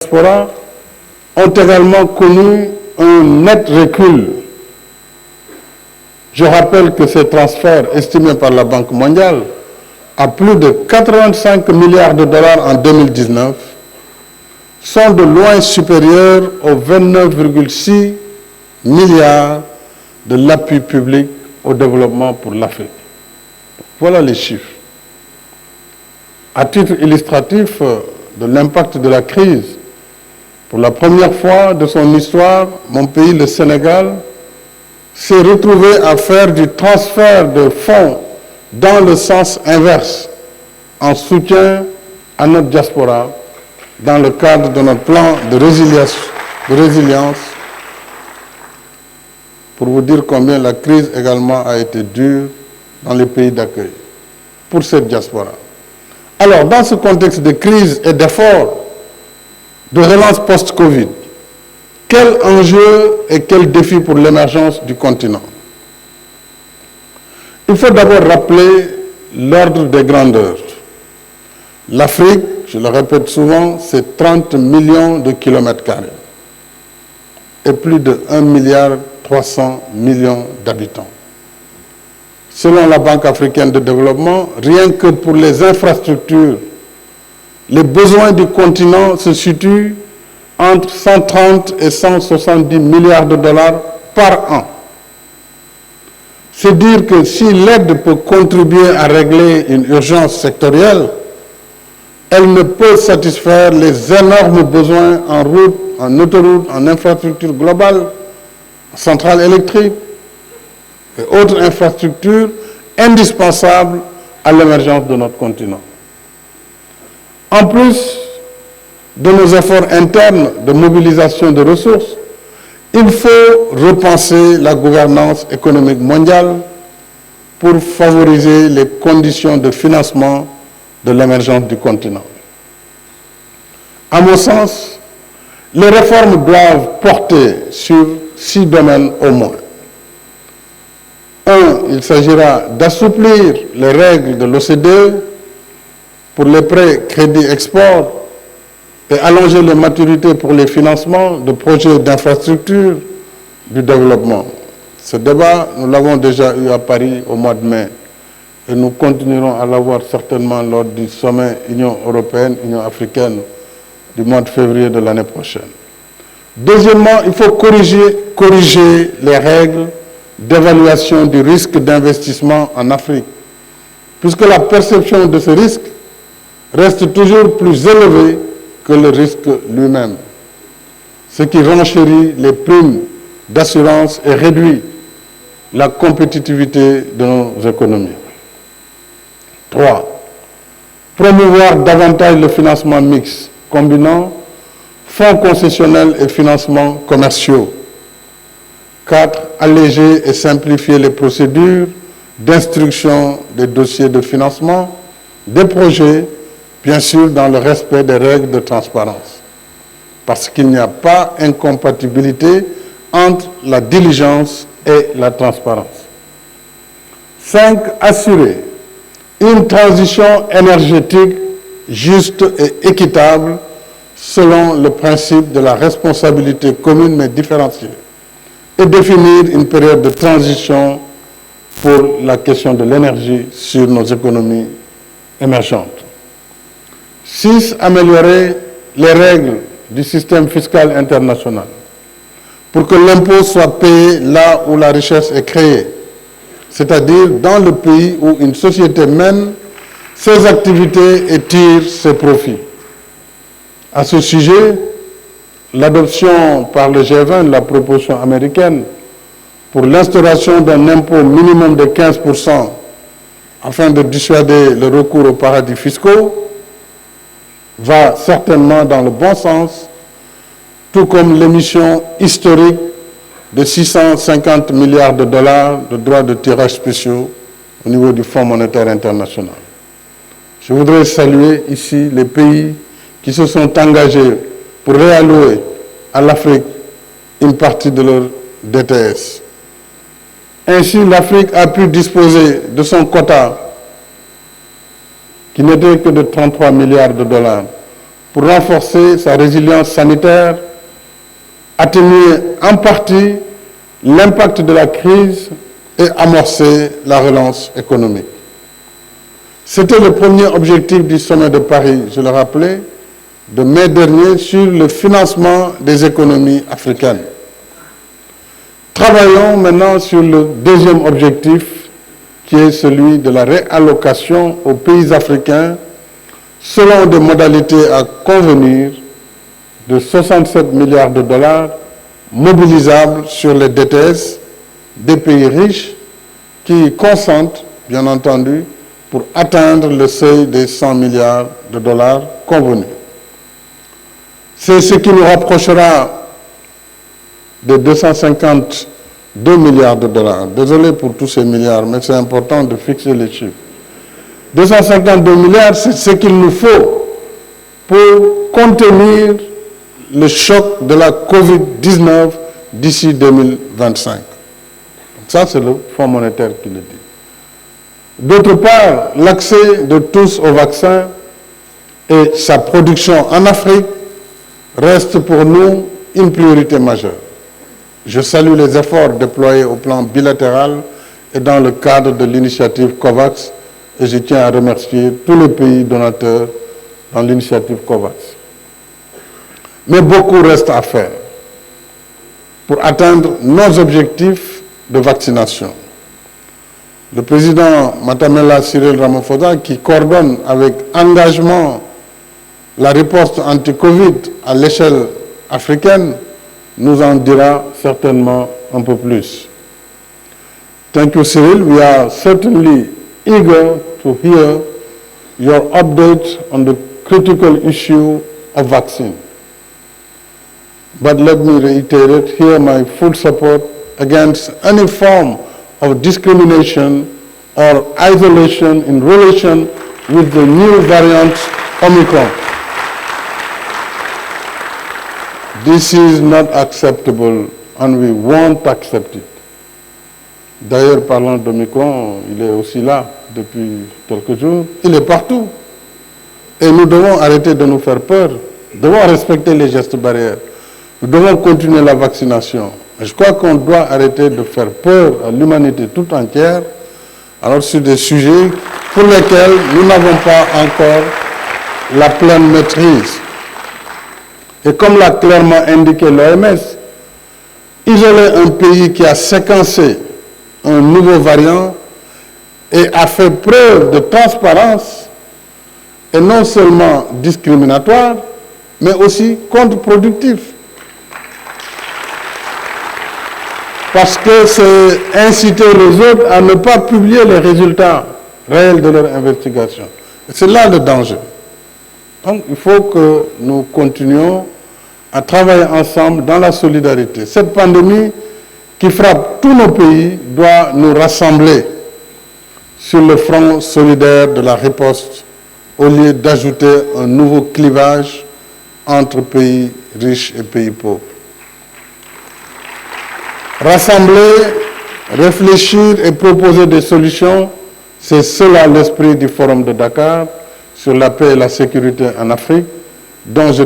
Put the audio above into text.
diaspora ont également connu un net recul. Je rappelle que ces transferts, estimés par la Banque mondiale à plus de 85 milliards de dollars en 2019, sont de loin supérieurs aux 29,6 milliards de l'appui public au développement pour l'Afrique. Voilà les chiffres. À titre illustratif de l'impact de la crise, pour la première fois de son histoire, mon pays, le Sénégal, s'est retrouvé à faire du transfert de fonds dans le sens inverse, en soutien à notre diaspora, dans le cadre de notre plan de résilience, pour vous dire combien la crise également a été dure dans les pays d'accueil, pour cette diaspora. Alors, dans ce contexte de crise et d'efforts de relance post-Covid, quel enjeu et quel défi pour l'émergence du continent? Il faut d'abord rappeler l'ordre des grandeurs. L'Afrique, je le répète souvent, c'est 30 millions de kilomètres carrés et plus de 1,3 milliard d'habitants. Selon la Banque africaine de développement, rien que pour les infrastructures, les besoins du continent se situent entre 130 et 170 milliards de dollars par an. C'est dire que si l'aide peut contribuer à régler une urgence sectorielle, elle ne peut satisfaire les énormes besoins en route, en autoroute, en infrastructure globale, en centrales électriques et autres infrastructures indispensables à l'émergence de notre continent. En plus de nos efforts internes de mobilisation de ressources, il faut repenser la gouvernance économique mondiale pour favoriser les conditions de financement de l'émergence du continent. À mon sens, les réformes doivent porter sur 6 domaines au moins. 1. Il s'agira d'assouplir les règles de l'OCDE pour les prêts, crédits, exports et allonger les maturités pour les financements de projets d'infrastructure du développement. Ce débat, nous l'avons déjà eu à Paris au mois de mai et nous continuerons à l'avoir certainement lors du sommet Union européenne, Union africaine du mois de février de l'année prochaine. Deuxièmement, il faut corriger les règles d'évaluation du risque d'investissement en Afrique, puisque la perception de ce risque reste toujours plus élevée que le risque lui-même, ce qui renchérit les primes d'assurance et réduit la compétitivité de nos économies. 3. Promouvoir davantage le financement mixte, combinant fonds concessionnels et financements commerciaux. 4. Alléger et simplifier les procédures d'instruction des dossiers de financement des projets, bien sûr dans le respect des règles de transparence, parce qu'il n'y a pas incompatibilité entre la diligence et la transparence. 5. Assurer une transition énergétique juste et équitable selon le principe de la responsabilité commune mais différenciée et définir une période de transition pour la question de l'énergie sur nos économies émergentes. 6. Améliorer les règles du système fiscal international pour que l'impôt soit payé là où la richesse est créée, c'est-à-dire dans le pays où une société mène ses activités et tire ses profits. À ce sujet, l'adoption par le G20 de la proposition américaine pour l'instauration d'un impôt minimum de 15% afin de dissuader le recours aux paradis fiscaux va certainement dans le bon sens, tout comme l'émission historique de 650 milliards de dollars de droits de tirage spéciaux au niveau du Fonds monétaire international. Je voudrais saluer ici les pays qui se sont engagés pour réallouer à l'Afrique une partie de leur DTS. Ainsi, l'Afrique a pu disposer de son quota, qui n'était que de 33 milliards de dollars, pour renforcer sa résilience sanitaire, atténuer en partie l'impact de la crise et amorcer la relance économique. C'était le premier objectif du sommet de Paris, je le rappelais, de mai dernier sur le financement des économies africaines. Travaillons maintenant sur le deuxième objectif, qui est celui de la réallocation aux pays africains selon des modalités à convenir de 67 milliards de dollars mobilisables sur les DTS des pays riches qui consentent, bien entendu, pour atteindre le seuil des 100 milliards de dollars convenus. C'est ce qui nous rapprochera de 252 milliards de dollars. Désolé pour tous ces milliards, mais c'est important de fixer les chiffres. 252 milliards, c'est ce qu'il nous faut pour contenir le choc de la Covid-19 d'ici 2025. Ça, c'est le Fonds monétaire qui le dit. D'autre part, l'accès de tous au vaccin et sa production en Afrique reste pour nous une priorité majeure. Je salue les efforts déployés au plan bilatéral et dans le cadre de l'initiative COVAX et je tiens à remercier tous les pays donateurs dans l'initiative COVAX. Mais beaucoup reste à faire pour atteindre nos objectifs de vaccination. Le président Matamela Cyril Ramaphosa, qui coordonne avec engagement la riposte anti-Covid à l'échelle africaine, nous en dira certainement un peu plus. Thank you, Cyril. We are certainly eager to hear your update on the critical issue of vaccine. But let me reiterate here my full support against any form of discrimination or isolation in relation with the new variant Omicron. This is not acceptable and we won't accept it. D'ailleurs, parlant d'Omicron, il est aussi là depuis quelques jours. Il est partout. Et nous devons arrêter de nous faire peur. Nous devons respecter les gestes barrières. Nous devons continuer la vaccination. Je crois qu'on doit arrêter de faire peur à l'humanité tout entière, alors sur des sujets pour lesquels nous n'avons pas encore la pleine maîtrise. Et comme l'a clairement indiqué l'OMS, isoler un pays qui a séquencé un nouveau variant et a fait preuve de transparence est non seulement discriminatoire, mais aussi contre-productif. Parce que c'est inciter les autres à ne pas publier les résultats réels de leur investigation. C'est là le danger. Donc, il faut que nous continuions à travailler ensemble dans la solidarité. Cette pandémie qui frappe tous nos pays doit nous rassembler sur le front solidaire de la riposte au lieu d'ajouter un nouveau clivage entre pays riches et pays pauvres. Rassembler, réfléchir et proposer des solutions, c'est cela l'esprit du Forum de Dakar sur la paix et la sécurité en Afrique, dont je